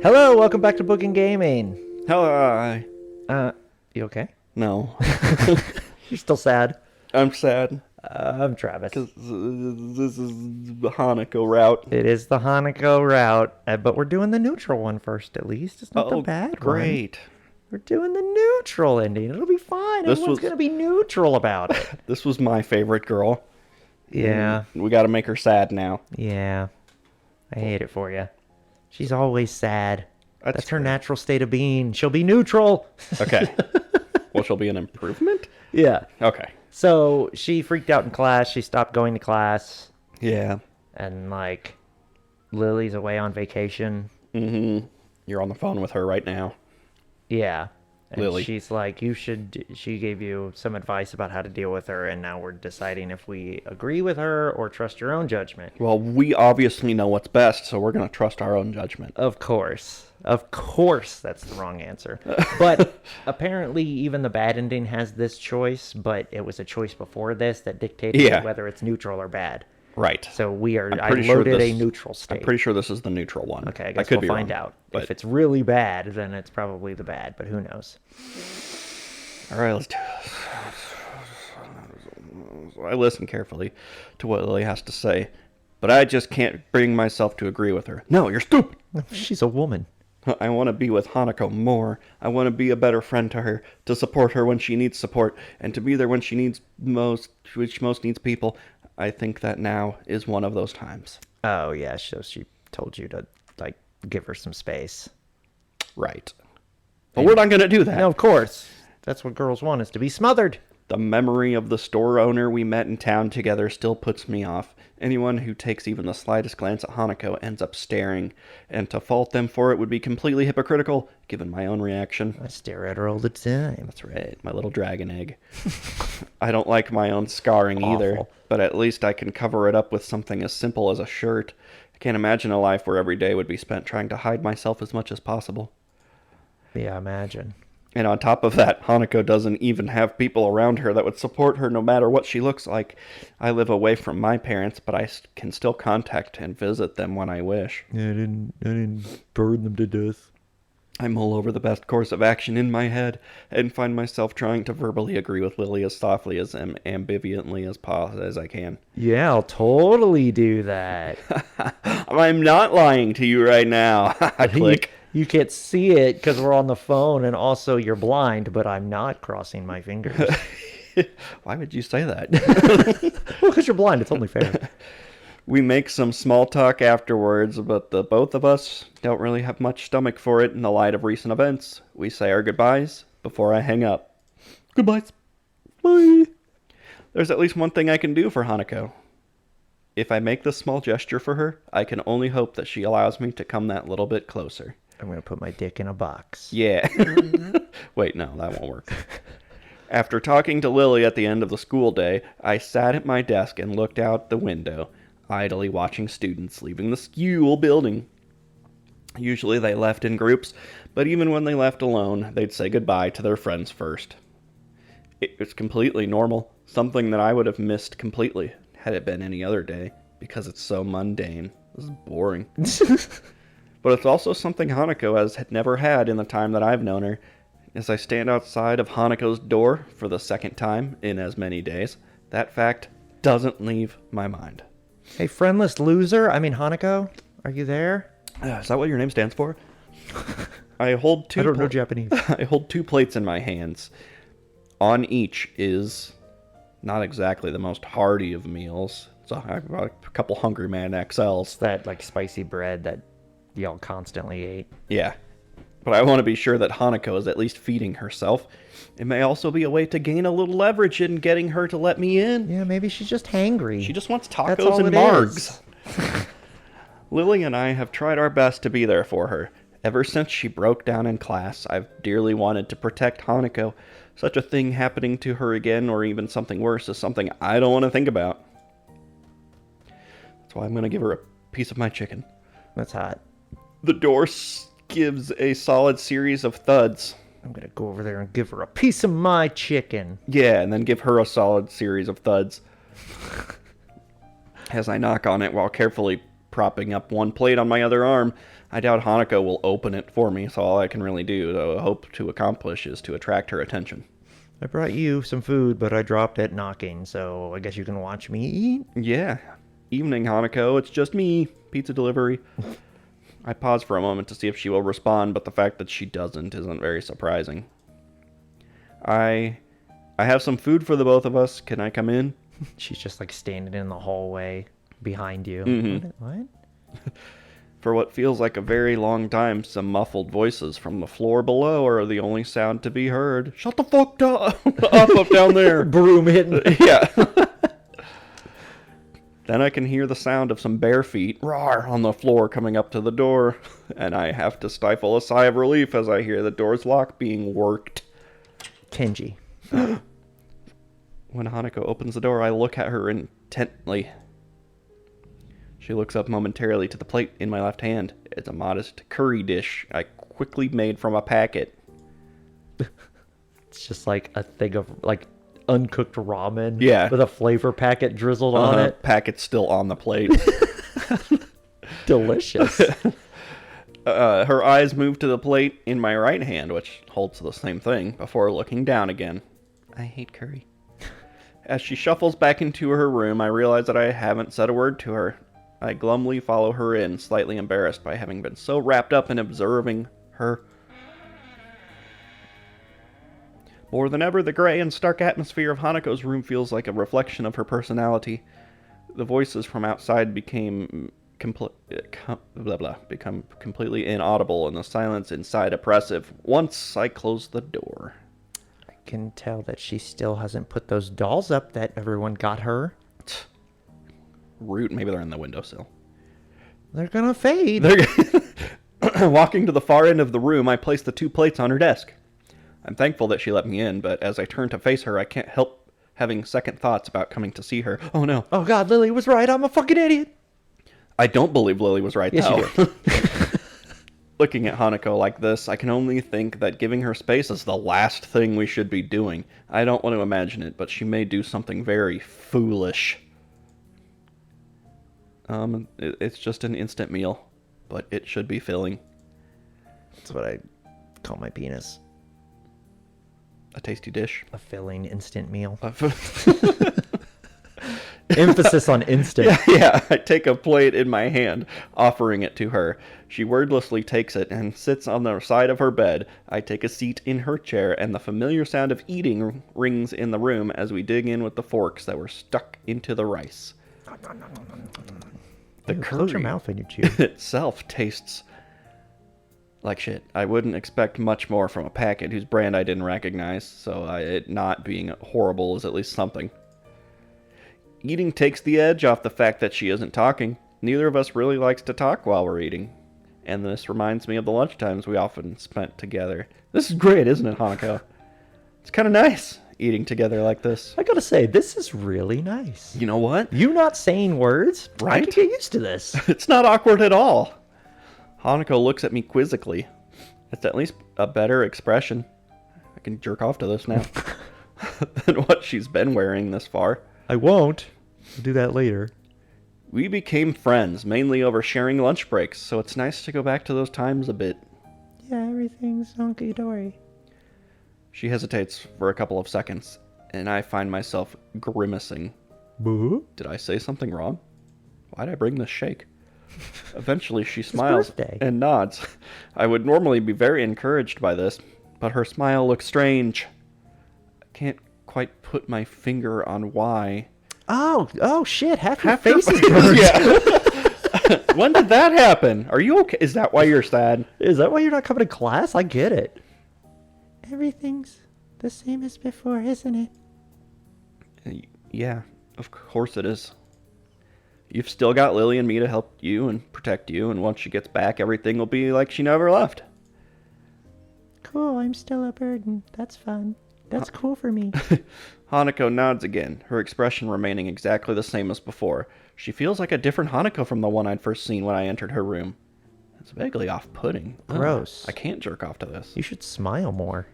Hello, welcome back to Bookend Gaming. Hi. You okay? No. You're still sad? I'm sad. I'm Travis. Because this is the Hanako route. It is the Hanako route, but we're doing the neutral one first at least. It's not the Oh, bad one. great. We're doing the neutral ending. It'll be fine. Everyone's going to be neutral about it. This was my favorite girl. Yeah. We got to make her sad now. Yeah. I hate it for you. She's always sad. That's her fair. natural state of being. She'll be neutral. Okay. Well, she'll be an improvement? Yeah. Okay. So she freaked out in class. She stopped going to class. Yeah. And, like, Lily's away on vacation. Mm-hmm. You're on the phone with her right now. Yeah. And Lily. she's like, she gave you some advice about how to deal with her, and now we're deciding if we agree with her or trust your own judgment. Well, we obviously know what's best, so we're going to trust our own judgment. Of course. Of course that's the wrong answer. But apparently even the bad ending has this choice, but it was a choice before this that dictated whether it's neutral or bad. Right. So I sure loaded a neutral state. I'm pretty sure this is the neutral one. Okay, I guess could we'll be find wrong, out. but... If it's really bad, then it's probably the bad, but who knows? All right, let's do this. I listen carefully to what Lily has to say, but I just can't bring myself to agree with her. No, you're stupid. She's a woman. I want to be with Hanako more. I want to be a better friend to her, to support her when she needs support, and to be there when she needs most, which most needs people. I think that now is one of those times. Oh, yeah, so she told you to, like, give her some space. Right. But we're not going to do that. No, of course. That's what girls want, is to be smothered. The memory of the store owner we met in town together still puts me off. Anyone who takes even the slightest glance at Hanako ends up staring, and to fault them for it would be completely hypocritical, given my own reaction. I stare at her all the time. That's right, my little dragon egg. I don't like my own scarring either, Awful. but at least I can cover it up with something as simple as a shirt. I can't imagine a life where every day would be spent trying to hide myself as much as possible. Yeah, imagine. And on top of that, Hanako doesn't even have people around her that would support her no matter what she looks like. I live away from my parents, but I can still contact and visit them when I wish. I didn't burn them to death. I mull over the best course of action in my head and find myself trying to verbally agree with Lily as softly as ambivalently as I can. Yeah, I'll totally do that. I'm not lying to you right now. Click. You can't see it because we're on the phone, and also you're blind, but I'm not crossing my fingers. Why would you say that? Well, because you're blind. It's only fair. We make some small talk afterwards, but the both of us don't really have much stomach for it in the light of recent events. We say our goodbyes before I hang up. Goodbyes. Bye. There's at least one thing I can do for Hanako. If I make this small gesture for her, I can only hope that she allows me to come that little bit closer. I'm going to put my dick in a box. Yeah. Wait, no, that won't work. After talking to Lily at the end of the school day, I sat at my desk and looked out the window, idly watching students leaving the school building. Usually they left in groups, but even when they left alone, they'd say goodbye to their friends first. It was completely normal, something that I would have missed completely had it been any other day, because it's so mundane. This is boring. But it's also something Hanako has never had in the time that I've known her. As I stand outside of Hanako's door for the second time in as many days, that fact doesn't leave my mind. Hey, friendless loser. I mean, Hanako, are you there? Is that what your name stands for? I hold two. I don't know Japanese. I hold two plates in my hands. On each is not exactly the most hearty of meals. So I've got a couple Hungry Man XLs. That, like, spicy bread that y'all constantly ate. Yeah. But I want to be sure that Hanako is at least feeding herself. It may also be a way to gain a little leverage in getting her to let me in. Yeah, maybe she's just hangry. She just wants That's all tacos and it margs. is. Lily and I have tried our best to be there for her. Ever since she broke down in class, I've dearly wanted to protect Hanako. Such a thing happening to her again, or even something worse, is something I don't want to think about. That's why I'm going to give her a piece of my chicken. That's hot. The door gives a solid series of thuds. I'm going to go over there and give her a piece of my chicken. Yeah, and then give her a solid series of thuds. As I knock on it while carefully propping up one plate on my other arm. I doubt Hanako will open it for me, so all I can really do to hope to accomplish is to attract her attention. I brought you some food, but I dropped it knocking, so I guess you can watch me eat? Yeah. Evening, Hanako. It's just me. Pizza delivery. I pause for a moment to see if she will respond, but the fact that she doesn't isn't very surprising. I have some food for the both of us. Can I come in? She's just like standing in the hallway behind you. Mm-hmm. What? For what feels like a very long time, some muffled voices from the floor below are the only sound to be heard. Shut the fuck up down there. Broom hitting. Yeah. Then I can hear the sound of some bare feet, rawr, on the floor coming up to the door, and I have to stifle a sigh of relief as I hear the door's lock being worked. Kenji. When Hanako opens the door, I look at her intently. She looks up momentarily to the plate in my left hand. It's a modest curry dish I quickly made from a packet. It's just like a thing of like uncooked ramen. Yeah. With a flavor packet drizzled on it. Packet's still on the plate. Delicious. Her eyes move to the plate in my right hand, which holds the same thing, before looking down again. I hate curry. As she shuffles back into her room, I realize that I haven't said a word to her. I glumly follow her in, slightly embarrassed by having been so wrapped up in observing her. More than ever, the gray and stark atmosphere of Hanako's room feels like a reflection of her personality. The voices from outside become completely inaudible, and the silence inside oppressive once I close the door. I can tell that she still hasn't put those dolls up that everyone got her. Root, maybe they're in the windowsill. They're gonna fade. Walking to the far end of the room, I place the 2 plates on her desk. I'm thankful that she let me in, but as I turn to face her, I can't help having second thoughts about coming to see her. Oh no. Oh god, Lily was right. I'm a fucking idiot. I don't believe Lily was right, yes, though. You did. Looking at Hanako like this, I can only think that giving her space is the last thing we should be doing. I don't want to imagine it, but she may do something very foolish. It's just an instant meal, but it should be filling. That's what I call my penis. A tasty dish. A filling instant meal. Emphasis on instant. Yeah, I take a plate in my hand, offering it to her. She wordlessly takes it and sits on the side of her bed. I take a seat in her chair, and the familiar sound of eating rings in the room as we dig in with the forks that were stuck into the rice. The curry close your mouth when you chew. itself tastes like shit. I wouldn't expect much more from a packet whose brand I didn't recognize, so it not being horrible is at least something. Eating takes the edge off the fact that she isn't talking. Neither of us really likes to talk while we're eating. And this reminds me of the lunchtimes we often spent together. This is great, isn't it, Hanako? It's kind of nice eating together like this. I gotta say, this is really nice. You know what? You not saying words? Right? I can get used to this. It's not awkward at all. Hanako looks at me quizzically. It's at least a better expression. I can jerk off to this now. Than what she's been wearing this far. I won't. I'll do that later. We became friends, mainly over sharing lunch breaks, so it's nice to go back to those times a bit. Yeah, everything's hunky-dory. She hesitates for a couple of seconds, and I find myself grimacing. Boo? Did I say something wrong? Why'd I bring this shake? Eventually she smiles and nods. I would normally be very encouraged by this, but her smile looks strange. I can't quite put my finger on why. Oh shit, half your face is burned. Yeah. When did that happen? Are you okay? Is that why you're sad? Is that why you're not coming to class? I get it. Everything's the same as before, isn't it? Yeah, of course it is. You've still got Lily and me to help you and protect you, and once she gets back, everything will be like she never left. Cool, I'm still a burden. That's fun. That's cool for me. Hanako nods again, her expression remaining exactly the same as before. She feels like a different Hanako from the one I'd first seen when I entered her room. It's vaguely off-putting. Gross. I can't jerk off to this. You should smile more.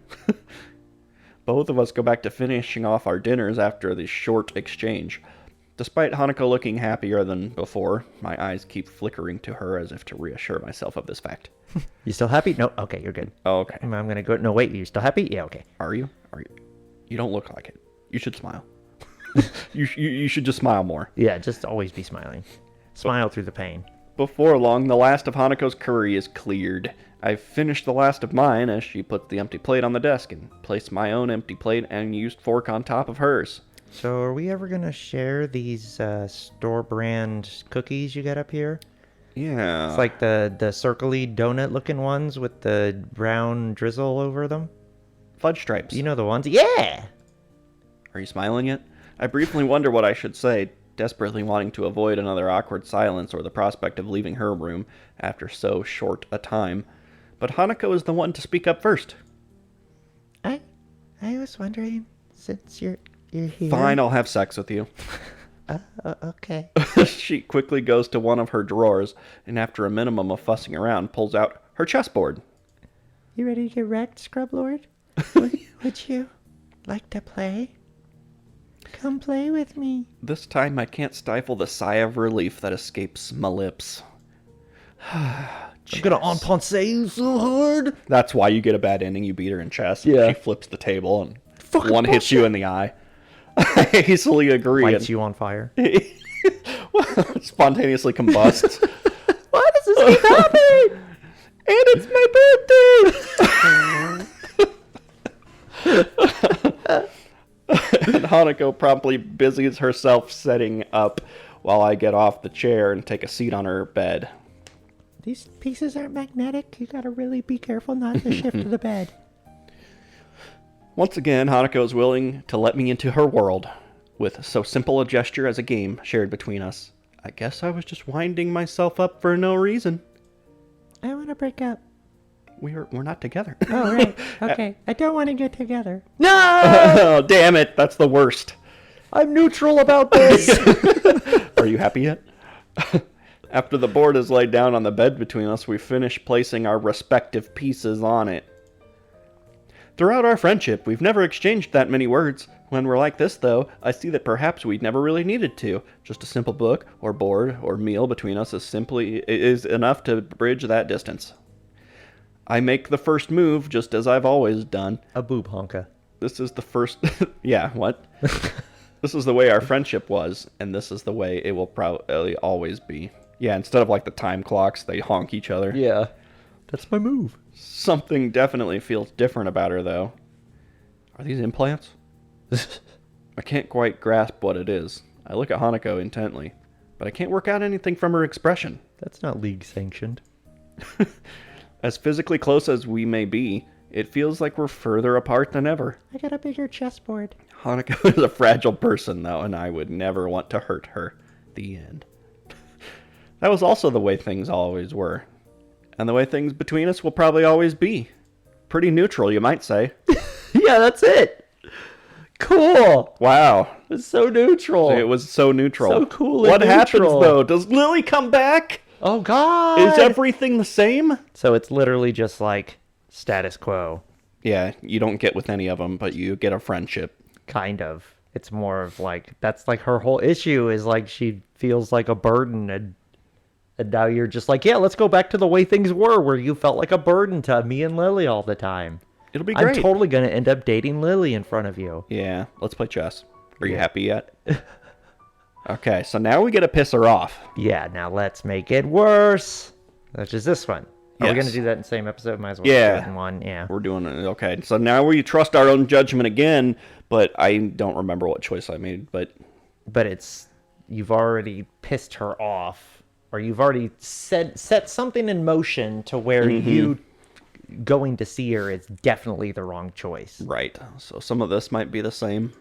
Both of us go back to finishing off our dinners after the short exchange. Despite Hanako looking happier than before, my eyes keep flickering to her as if to reassure myself of this fact. You still happy? No? Okay, you're good. Oh, okay. I'm going to go... No, wait, you still happy? Yeah, okay. Are you? You don't look like it. You should smile. you should just smile more. Yeah, just always be smiling. Smile through the pain. Before long, the last of Hanako's curry is cleared. I've finished the last of mine as she puts the empty plate on the desk and placed my own empty plate and used fork on top of hers. So are we ever going to share these store brand cookies you got up here? Yeah. It's like the circle-y donut looking ones with the brown drizzle over them. Fudge stripes. You know the ones? Yeah! Are you smiling yet? I briefly wonder what I should say, desperately wanting to avoid another awkward silence or the prospect of leaving her room after so short a time. But Hanako is the one to speak up first. I was wondering, since you're here... Fine, I'll have sex with you. Okay. She quickly goes to one of her drawers, and after a minimum of fussing around, pulls out her chessboard. You ready to get wrecked, Scrub Lord? Would you like to play? Come play with me. This time I can't stifle the sigh of relief that escapes my lips. I'm gonna on-ponce you so hard. That's why you get a bad ending. You beat her in chess. Yeah. She flips the table and Fucking one hits you in the eye. I hastily agree. Lights you on fire. Spontaneously combusts. Why does this keep happening? And it's my birthday! And Hanako promptly busies herself setting up while I get off the chair and take a seat on her bed. These pieces are magnetic. You gotta really be careful not to shift to the bed. Once again, Hanako is willing to let me into her world with so simple a gesture as a game shared between us. I guess I was just winding myself up for no reason. I want to break up. We're not together. Oh, right. Okay. I don't want to get together. No! Oh, damn it. That's the worst. I'm neutral about this. Are you happy yet? After the board is laid down on the bed between us, we finish placing our respective pieces on it. Throughout our friendship, we've never exchanged that many words. When we're like this, though, I see that perhaps we'd never really needed to. Just a simple book, or board, or meal between us is enough to bridge that distance. I make the first move, just as I've always done. A boob honka. This is the first... Yeah, what? This is the way our friendship was, and this is the way it will probably always be. Yeah, instead of like the time clocks, they honk each other. Yeah. That's my move. Something definitely feels different about her, though. Are these implants? I can't quite grasp what it is. I look at Hanako intently, but I can't work out anything from her expression. That's not league sanctioned. As physically close as we may be, it feels like we're further apart than ever. I got a bigger chessboard. Hanako is a fragile person, though, and I would never want to hurt her. The end. That was also the way things always were. And the way things between us will probably always be. Pretty neutral, you might say. Yeah, that's it. Cool. Wow. It's so neutral. It was so neutral. So cool What and happens, neutral. though? Does Lilly come back? Oh, God. Is everything the same? So it's literally just like status quo. Yeah, you don't get with any of them, but you get a friendship. Kind of. It's more of like, that's like her whole issue is like she feels like a burden and now you're just like, yeah, let's go back to the way things were where you felt like a burden to me and Lily all the time. It'll be great. I'm totally going to end up dating Lily in front of you. Yeah, let's play chess. Are you happy yet? Okay, so now we get to piss her off. Yeah, now let's make it worse. Which is this one. Are we Yes. going to do that in the same episode? Might as well Yeah. do it in one. Yeah. We're doing it. Okay, so now we trust our own judgment again, but I don't remember what choice I made, but But you've already pissed her off, or you've already set something in motion to where you going to see her is definitely the wrong choice. right. So some of this might be the same,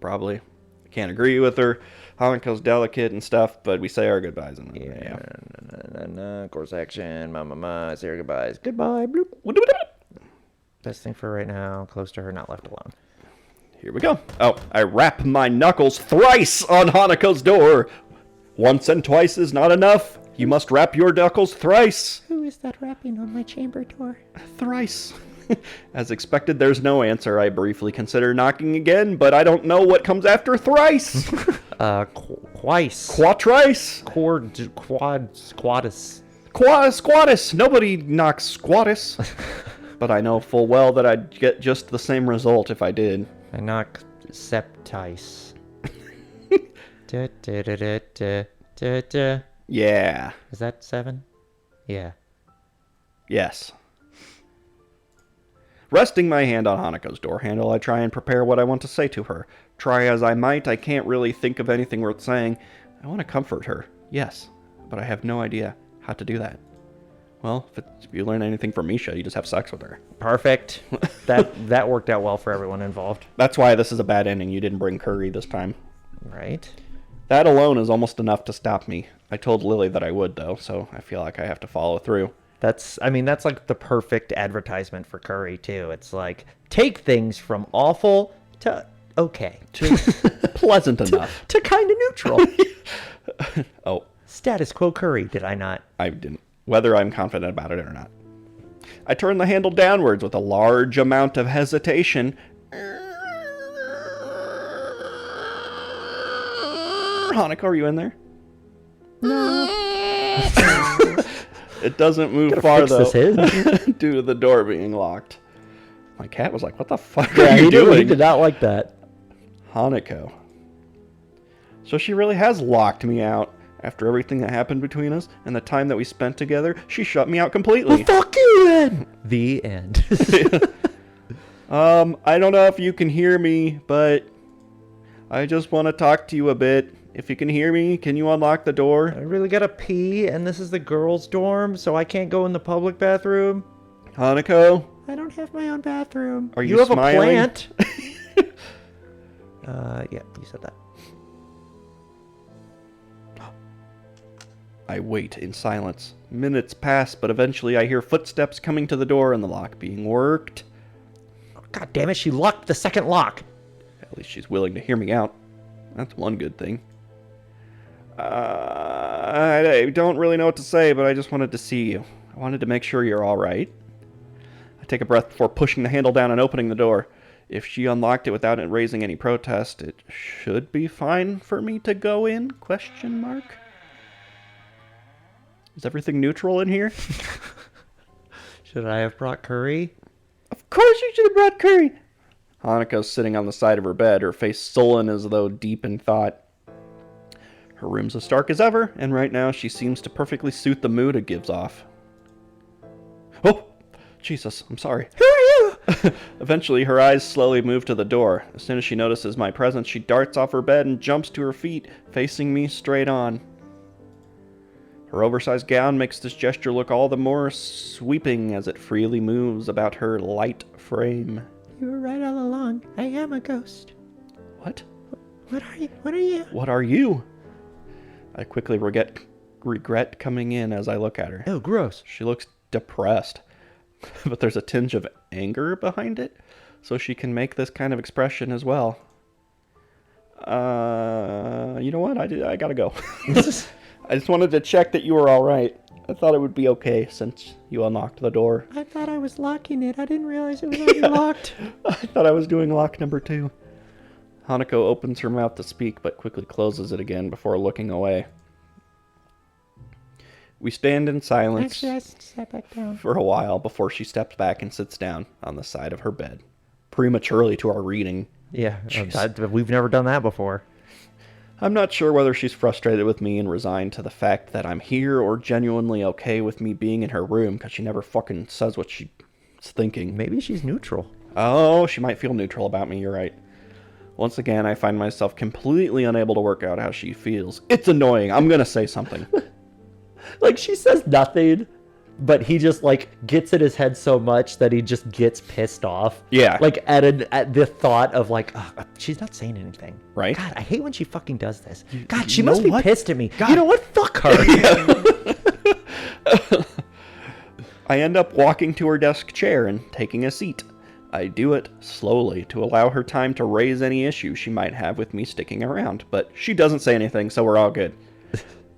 probably. I can't agree with her. Hanako's delicate and stuff, but we say our goodbyes. And Course action, say your goodbyes. Goodbye. Bloop. Best thing for right now, close to her, not left alone. Here we go. Oh, I rap my knuckles thrice on Hanako's door. Once and twice is not enough. You must rap your knuckles thrice. Who is that rapping on my chamber door? Thrice. As expected, there's no answer. I briefly consider knocking again, but I don't know what comes after thrice. Quais. Quatrice. Squatus. Squatus. Nobody knocks squatus. But I know full well that I'd get just the same result if I did. I knock septice. Yeah. Is that 7? Yeah. Yes. Resting my hand on Hanako's door handle, I try and prepare what I want to say to her. Try as I might, I can't really think of anything worth saying. I want to comfort her, yes, but I have no idea how to do that. Well, if you learn anything from Misha, you just have sex with her. Perfect. That worked out well for everyone involved. That's why this is a bad ending. You didn't bring curry this time. Right. That alone is almost enough to stop me. I told Lilly that I would, though, so I feel like I have to follow through. That's like the perfect advertisement for curry, too. It's like, take things from awful to okay. To pleasant enough. To kind of neutral. Oh. Status quo curry, did I not? I didn't. Whether I'm confident about it or not. I turn the handle downwards with a large amount of hesitation. Hanako, are you in there? No. It doesn't move far, though, due to the door being locked. My cat was like, what the fuck are you doing? He did not like that. Hanako. So she really has locked me out. After everything that happened between us and the time that we spent together, she shut me out completely. Well, fuck you then! The end. I don't know if you can hear me, but I just want to talk to you a bit. If you can hear me, can you unlock the door? I really gotta pee, and this is the girls' dorm, so I can't go in the public bathroom. Hanako? I don't have my own bathroom. Are you have smiling? A plant. Yeah, you said that. I wait in silence. Minutes pass, but eventually I hear footsteps coming to the door and the lock being worked. God damn it, she locked the second lock. At least she's willing to hear me out. That's one good thing. I don't really know what to say, but I just wanted to see you. I wanted to make sure you're all right. I take a breath before pushing the handle down and opening the door. If she unlocked it without it raising any protest, it should be fine for me to go in? Question mark? Is everything neutral in here? Should I have brought curry? Of course you should have brought curry! Hanako's sitting on the side of her bed, her face sullen as though deep in thought. Her room's as stark as ever, and right now she seems to perfectly suit the mood it gives off. Oh! Jesus, I'm sorry. Who are you? Eventually, her eyes slowly move to the door. As soon as she notices my presence, she darts off her bed and jumps to her feet, facing me straight on. Her oversized gown makes this gesture look all the more sweeping as it freely moves about her light frame. You were right all along. I am a ghost. What? What are you? What are you? What are you? I quickly regret coming in as I look at her. Oh, gross. She looks depressed, but there's a tinge of anger behind it, so she can make this kind of expression as well. You know what? I gotta go. I just wanted to check that you were all right. I thought it would be okay since you unlocked the door. I thought I was locking it. I didn't realize it was already locked. I thought I was doing lock number 2. Hanako opens her mouth to speak, but quickly closes it again before looking away. We stand in silence Actually, I sat back down for a while before she steps back and sits down on the side of her bed. Prematurely to our reading. Yeah, we've never done that before. I'm not sure whether she's frustrated with me and resigned to the fact that I'm here or genuinely okay with me being in her room because she never fucking says what she's thinking. Maybe she's neutral. Oh, she might feel neutral about me, you're right. Once again, I find myself completely unable to work out how she feels. It's annoying. I'm gonna say something. Like, she says nothing, but he just, like, gets in his head so much that he just gets pissed off. Yeah. Like, at the thought of, like, she's not saying anything. Right? God, I hate when she fucking does this. God, she you must know be what? pissed at me. God. You know what? Fuck her. I end up walking to her desk chair and taking a seat. I do it slowly to allow her time to raise any issue she might have with me sticking around, but she doesn't say anything, so we're all good.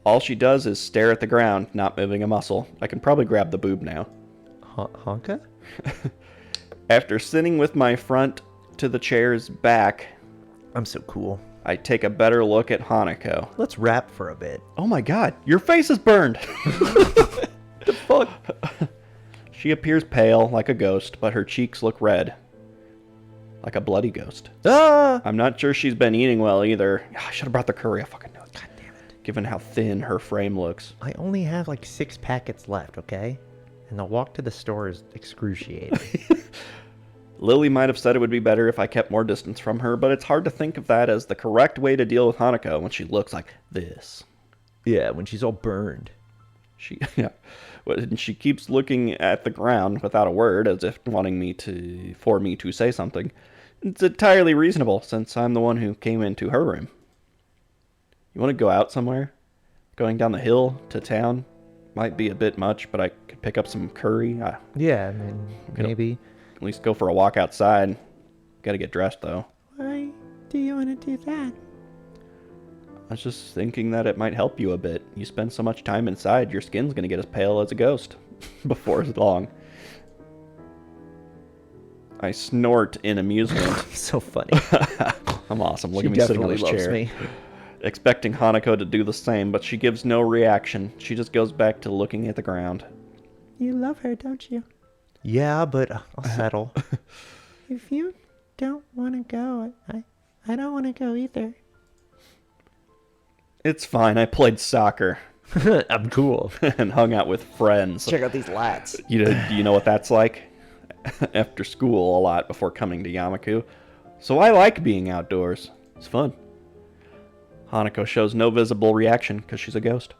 All she does is stare at the ground, not moving a muscle. I can probably grab the boob now. Honka? After sitting with my front to the chair's back... I'm so cool. I take a better look at Hanako. Let's rap for a bit. Oh my god, your face is burned! The fuck? She appears pale, like a ghost, but her cheeks look red. Like a bloody ghost. Ah! I'm not sure she's been eating well either. I should have brought the curry, I fucking know. God damn it. Given how thin her frame looks. I only have like 6 packets left, okay? And the walk to the store is excruciating. Lilly might have said it would be better if I kept more distance from her, but it's hard to think of that as the correct way to deal with Hanako when she looks like this. Yeah, when she's all burned. And she keeps looking at the ground without a word, as if wanting for me to say something. It's entirely reasonable, since I'm the one who came into her room. You want to go out somewhere? Going down the hill to town might be a bit much, but I could pick up some curry. Yeah, I mean, maybe. At least go for a walk outside. Gotta get dressed, though. Why do you want to do that? I was just thinking that it might help you a bit. You spend so much time inside, your skin's gonna get as pale as a ghost. Before long. I snort in amusement. So funny. I'm awesome. Look She at me sitting on definitely this loves chair. me. Expecting Hanako to do the same, but she gives no reaction. She just goes back to looking at the ground. You love her, don't you? Yeah, but I'll settle. If you don't want to go, I don't want to go either. It's fine. I played soccer I'm cool. and hung out with friends. Check out these lats. Do you know what that's like? After school a lot before coming to Yamaku. So I like being outdoors. It's fun. Hanako shows no visible reaction because she's a ghost.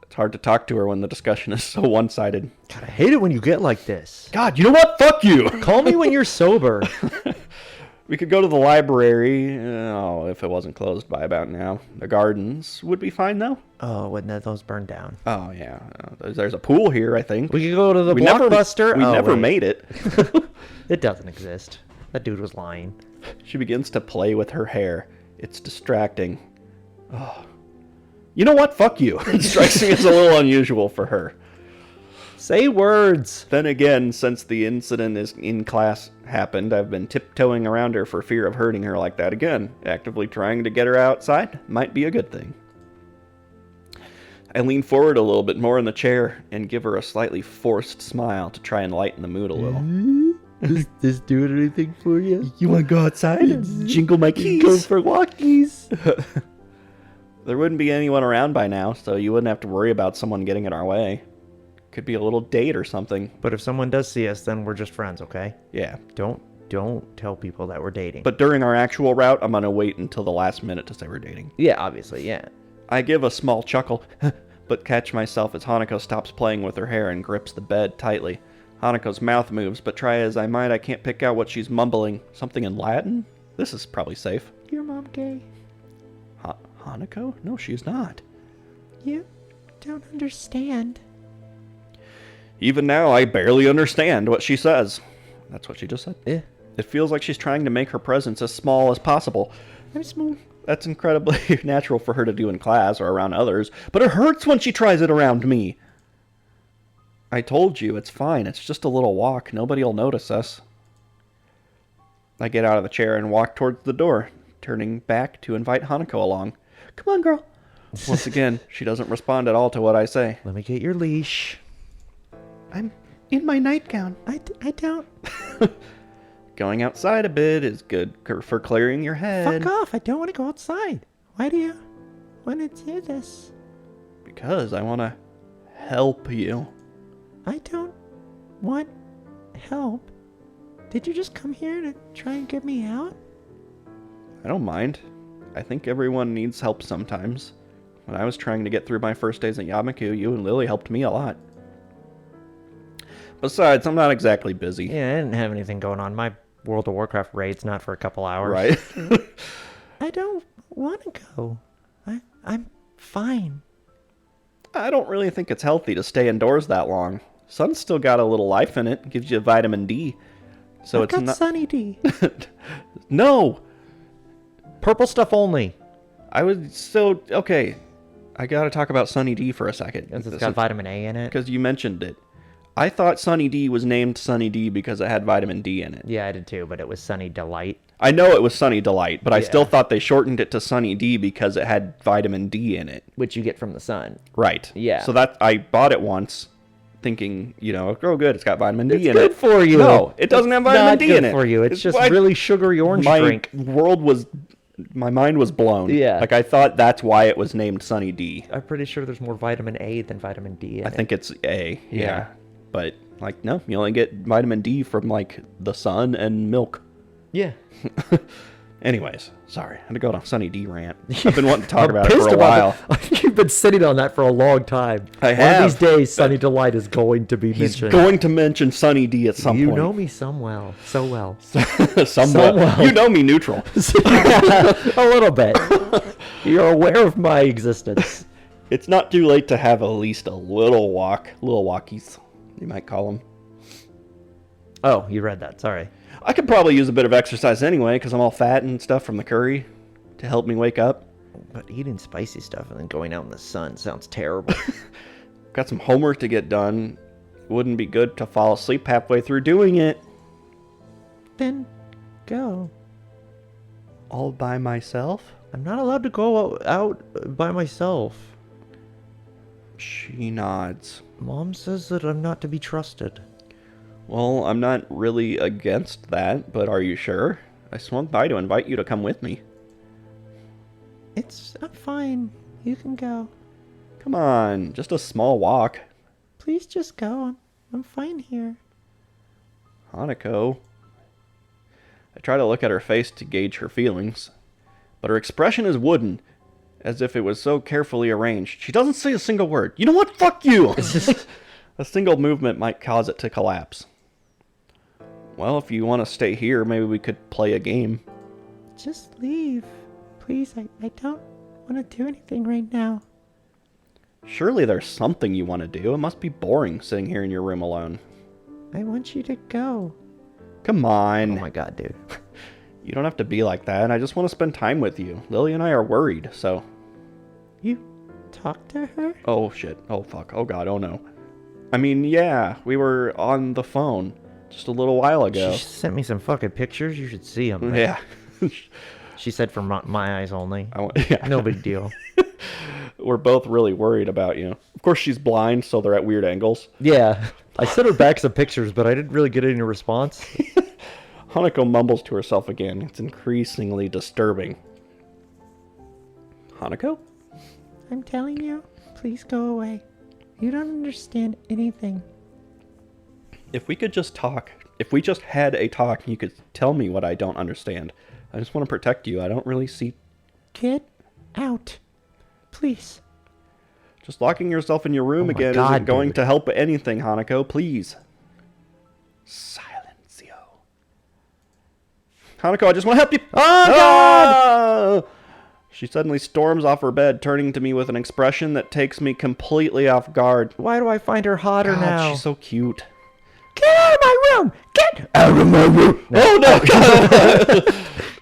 It's hard to talk to her when the discussion is so one-sided. God, I hate it when you get like this. God, you know what? Fuck you! Call me when you're sober. We could go to the library. If it wasn't closed by about now. The gardens would be fine, though. Oh, when those burned down. Oh, yeah. There's a pool here, I think. We could go to the We Blockbuster. We Oh, never wait. made it. It doesn't exist. That dude was lying. She begins to play with her hair. It's distracting. Oh. You know what? Fuck you. It strikes me as a little unusual for her. Say words. Then again, since the incident in class happened, I've been tiptoeing around her for fear of hurting her like that again. Actively trying to get her outside might be a good thing. I lean forward a little bit more in the chair and give her a slightly forced smile to try and lighten the mood a little. Does this do anything for you? You want to go outside and jingle my keys? Go for walkies. There wouldn't be anyone around by now, so you wouldn't have to worry about someone getting in our way. Could be a little date or something. But if someone does see us, then we're just friends, okay? Yeah. Don't tell people that we're dating. But during our actual route, I'm going to wait until the last minute to say we're dating. yeah, obviously, yeah. I give a small chuckle, but catch myself as Hanako stops playing with her hair and grips the bed tightly. Hanako's mouth moves, but try as I might, I can't pick out what she's mumbling. Something in Latin? This is probably safe. Your mom gay. Hanako? No, she's not. You don't understand. Even now, I barely understand what she says. That's what she just said. Yeah. It feels like she's trying to make her presence as small as possible. I'm small. That's incredibly natural for her to do in class or around others, but it hurts when she tries it around me. I told you, it's fine. It's just a little walk. Nobody'll notice us. I get out of the chair and walk towards the door, turning back to invite Hanako along. Come on, girl. Once again, she doesn't respond at all to what I say. Let me get your leash. I'm in my nightgown. I don't. Going outside a bit is good for clearing your head. Fuck off. I don't want to go outside. Why do you want to do this? Because I want to help you. I don't want help. Did you just come here to try and get me out? I don't mind. I think everyone needs help sometimes. When I was trying to get through my first days at Yamaku, you and Lilly helped me a lot. Besides, I'm not exactly busy. Yeah, I didn't have anything going on. My World of Warcraft raid's not for a couple hours. Right? I don't want to go. I'm fine. I don't really think it's healthy to stay indoors that long. Sun's still got a little life in it. Gives you vitamin D. So I've it's got not... Sunny D. No! Purple stuff only. I was so... Okay. I gotta talk about Sunny D for a second. Because it's got vitamin A in it. Because you mentioned it. I thought Sunny D was named Sunny D because it had vitamin D in it. Yeah, I did too, but it was Sunny Delight. I know it was Sunny Delight, but I still Yeah. thought they shortened it to Sunny D because it had vitamin D in it. Which you get from the sun. Right. Yeah. So that I bought it once thinking, oh good, it's got vitamin D It's in good it. for you. No, it doesn't have vitamin Not D good in it. for you. It's just why- really sugary orange my drink. my mind was blown. Yeah. Like I thought that's why it was named Sunny D. I'm pretty sure there's more vitamin A than vitamin D in I it. think it's A. Yeah. But like no, you only get vitamin D from like the sun and milk. Yeah. Anyways, sorry, I had to go on a Sunny D rant. I've been wanting to talk I'm about it pissed for a while. You've been sitting on that for a long time. I One have. of these days, Sunny Delight is going to be He's mentioned. going to mention Sunny D at some You point. know me so well. Somewhat. Somewhat. You know me neutral. A little bit. You're aware of my existence. It's not too late to have at least a little walkies, you might call them. Oh, you read that. Sorry. I could probably use a bit of exercise anyway, because I'm all fat and stuff from the curry to help me wake up. But eating spicy stuff and then going out in the sun sounds terrible. Got some homework to get done. Wouldn't be good to fall asleep halfway through doing it. Then go. All by myself? I'm not allowed to go out by myself. She nods. Mom says that I'm not to be trusted. Well, I'm not really against that, but are you sure? I swung by to invite you to come with me. I'm fine. You can go. Come on, just a small walk. Please just go. I'm fine here. Hanako. I try to look at her face to gauge her feelings, but her expression is wooden, as if it was so carefully arranged. She doesn't say a single word. You know what? Fuck you! A single movement might cause it to collapse. Well, if you want to stay here, maybe we could play a game. Just leave. Please, I don't want to do anything right now. Surely there's something you want to do. It must be boring sitting here in your room alone. I want you to go. Come on. Oh my god, dude. You don't have to be like that. I just want to spend time with you. Lily and I are worried, so... You talk to her? Oh, shit. Oh, fuck. Oh, God. Oh, no. I mean, yeah. We were on the phone just a little while ago. She sent me some fucking pictures. You should see them. Yeah. She said for my eyes only. Yeah. No big deal. We're both really worried about you. Of course, she's blind, so they're at weird angles. Yeah. I sent her back some pictures, but I didn't really get any response. Hanako mumbles to herself again. It's increasingly disturbing. Hanako? I'm telling you, please go away. You don't understand anything. If we could just talk. If we just had a talk, you could tell me what I don't understand. I just want to protect you. I don't really see... Get out. Please. Just locking yourself in your room Oh my again God, isn't going dude. to help anything, Hanako. Please. Silencio. Hanako, I just want to help you. Oh, God! Ah! She suddenly storms off her bed, turning to me with an expression that takes me completely off guard. Why do I find her hotter God, now? she's so cute. Get out of my room! Get out of my room! Oh, no, God.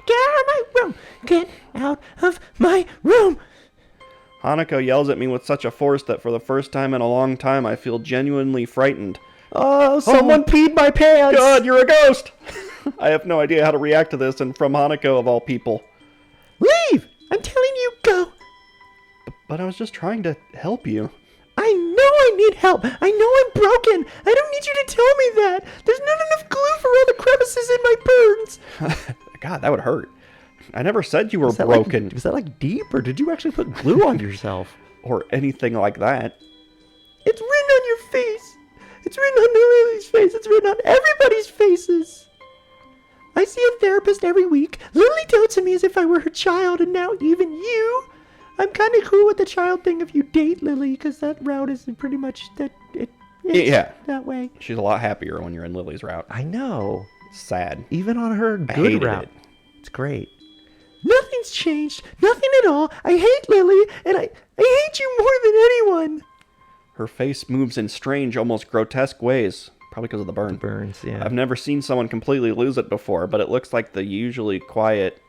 Get out of my room. Get out of my room. Hanako yells at me with such a force that for the first time in a long time I feel genuinely frightened. Oh, someone peed my pants! God, you're a ghost! I have no idea how to react to this, and from Hanako of all people. Leave. I'm telling you, go. But I was just trying to help you. I know I need help. I know I'm broken. I don't need you to tell me that. There's not enough glue for all the crevices in my burns. God, that would hurt. I never said you were Was that broken was that like deep, or did you actually put glue on yourself? or anything like that. It's written on your face. It's written on Lily's face. It's written on everybody's faces. I see a therapist every week. Lily dotes on me as if I were her child, and now even you. I'm kind of cool with the child thing if you date Lily, because that route is pretty much it's Yeah. that way. She's a lot happier when you're in Lily's route. I know. Sad. Even on her I good hated route. it. It's great. Nothing's changed. Nothing at all. I hate Lily, and I hate you more than anyone. Her face moves in strange, almost grotesque ways. Probably because of the burn. Burns, yeah. I've never seen someone completely lose it before, but it looks like the usually quiet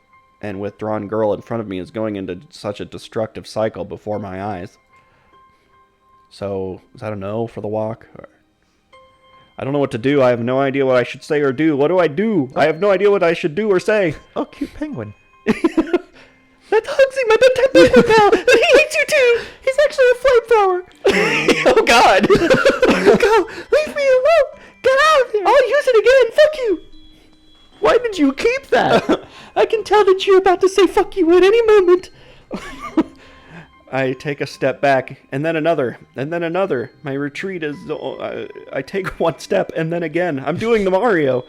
and withdrawn girl in front of me is going into such a destructive cycle before my eyes. So, is that a no for the walk? I don't know what to do. I have no idea what I should say or do. What do I do? I have no idea what I should do or say. Oh, cute penguin. That's Hugsy, my bedtime penguin pal. He hates you too. He's actually a flamethrower. Oh, God. Go, leave me alone. Get out of here. I'll use it again. Fuck you. Why did you keep that? I can tell that you're about to say fuck you at any moment. I take a step back, and then another, and then another. My retreat is... I take one step, and then again. I'm doing the Mario.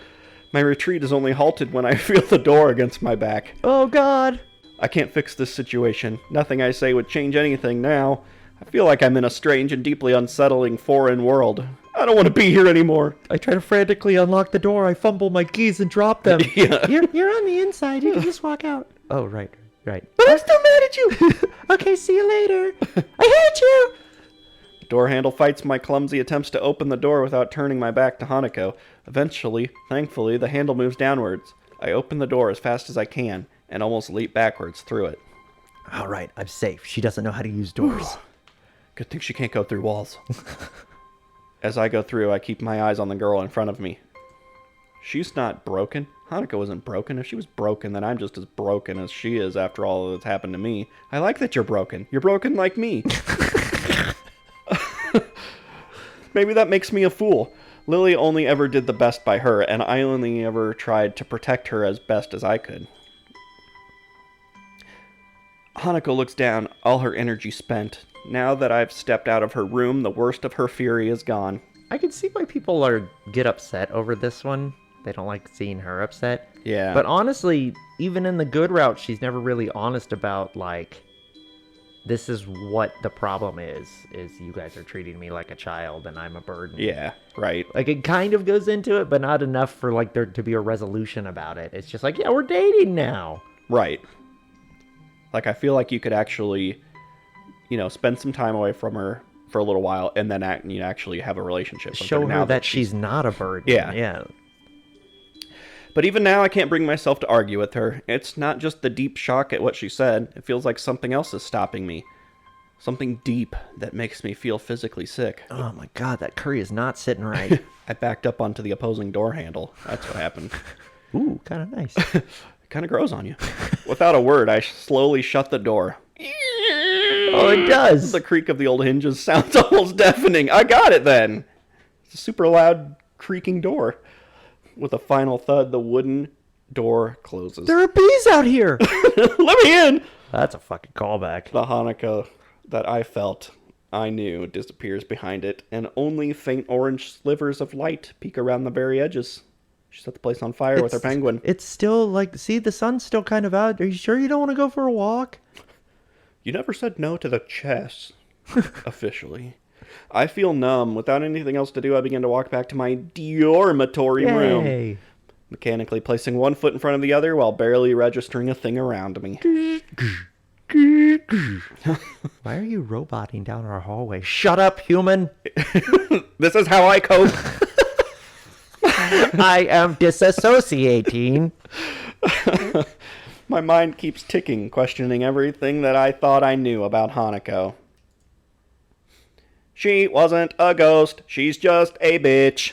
My retreat is only halted when I feel the door against my back. Oh, God. I can't fix this situation. Nothing I say would change anything now. I feel like I'm in a strange and deeply unsettling foreign world. I don't want to be here anymore. I try to frantically unlock the door. I fumble my keys and drop them. Yeah. You're on the inside. You can just walk out. Oh, right. But I'm still mad at you. Okay, see you later. I hate you. The door handle fights my clumsy attempts to open the door without turning my back to Hanako. Eventually, thankfully, the handle moves downwards. I open the door as fast as I can and almost leap backwards through it. All right, I'm safe. She doesn't know how to use doors. Good thing she can't go through walls. As I go through, I keep my eyes on the girl in front of me. She's not broken. Hanako isn't broken. If she was broken, then I'm just as broken as she is after all that's happened to me. I like that you're broken. You're broken like me. Maybe that makes me a fool. Lilly only ever did the best by her, and I only ever tried to protect her as best as I could. Hanako looks down, all her energy spent. Now that I've stepped out of her room, the worst of her fury is gone. I can see why people get upset over this one. They don't like seeing her upset. Yeah. But honestly, even in the good route, she's never really honest about, like, this is what the problem is you guys are treating me like a child and I'm a burden. Yeah, right. Like, it kind of goes into it, but not enough for, like, there to be a resolution about it. It's just like, yeah, we're dating now. Right. Like, I feel like you could actually, spend some time away from her for a little while and then actually have a relationship with Show her. her Now that she's not a burden. Yeah. But even now, I can't bring myself to argue with her. It's not just the deep shock at what she said. It feels like something else is stopping me. Something deep that makes me feel physically sick. Oh my god, that curry is not sitting right. I backed up onto the opposing door handle. That's what happened. Ooh, kind of nice. It kind of grows on you. Without a word, I slowly shut the door. Oh, it does. The creak of the old hinges sounds almost deafening. I got it then. It's a super loud creaking door. With a final thud, the wooden door closes. There are bees out here. Let me in! That's a fucking callback. The Hanako that I felt, I knew, disappears behind it, and only faint orange slivers of light peek around the very edges. She set the place on fire with her penguin. It's still like, see, the sun's still kind of out. Are you sure you don't want to go for a walk? You never said no to the chess, officially. I feel numb. Without anything else to do, I begin to walk back to my dormitory room. Mechanically placing one foot in front of the other while barely registering a thing around me. Why are you roboting down our hallway? Shut up, human! This is how I cope. I am disassociating. My mind keeps ticking, questioning everything that I thought I knew about Hanako. She wasn't a ghost. She's just a bitch.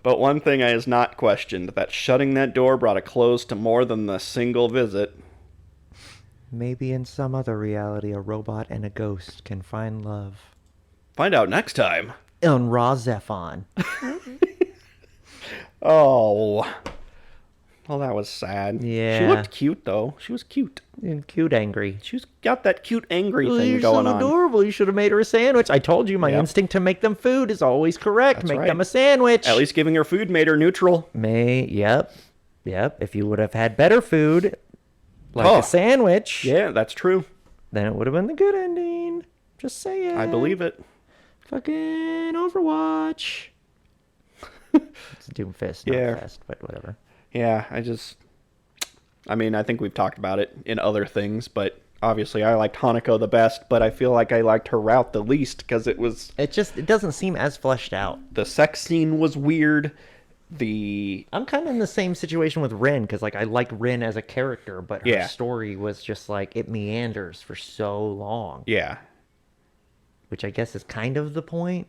But one thing I has not questioned, that shutting that door brought a close to more than the single visit. Maybe in some other reality, a robot and a ghost can find love. Find out next time. On Raw Zephon. Oh. Well, that was sad. Yeah. She looked cute, though. She was cute. And cute angry. She's got that cute angry Well, thing you're going so on. adorable. You should have made her a sandwich. I told you my Yep. instinct to make them food is always correct. That's Make right. them a sandwich. At least giving her food made her neutral. Yep. If you would have had better food, like Oh. a sandwich, Yeah, that's true. then it would have been the good ending. Just saying. I believe it. Fucking Overwatch. It's Doomfist, not Yeah. Fest, but whatever. Yeah, I think we've talked about it in other things, but obviously I liked Hanako the best, but I feel like I liked her route the least because it It doesn't seem as fleshed out. the sex scene was weird. I'm kind of in the same situation with Rin, because like I like Rin as a character, but her Yeah. story was just like it meanders for so long, Yeah. which I guess is kind of the point.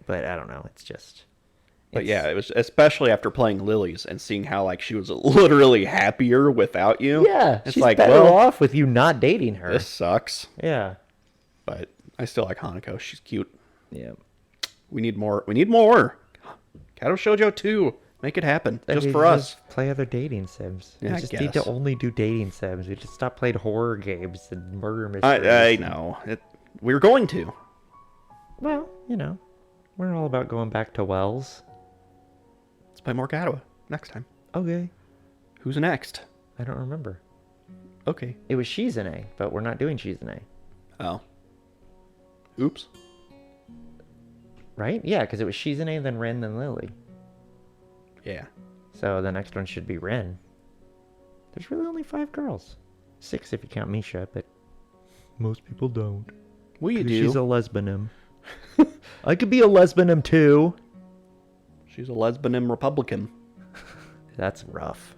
But I don't know. It's just But yeah, it was especially after playing Lily's and seeing how like she was literally happier without you. Yeah, it's she's like, better well, off with you not dating her. this sucks. Yeah. But I still like Hanako. She's cute. Yeah. We need more. We need more. Katawa Shoujo 2. Make it happen. Just for us. Play other dating sims. Yeah, We I just need to guess. only do dating sims. We just stop playing horror games and murder mysteries. I know. We're going to. Well, we're all about going back to Wells. Let's play more Katawa next time. Okay. Who's next? I don't remember. Okay. It was Shizune, but we're not doing Shizune. Oh. Oops. Right? Yeah, because it was Shizune, then Rin, then Lily. Yeah. So the next one should be Rin. There's really only 5 girls. 6 if you count Misha, but most people don't. We 'Cause do. She's a lesbianim. I could be a lesbianim too. She's a lesbian Republican. That's rough.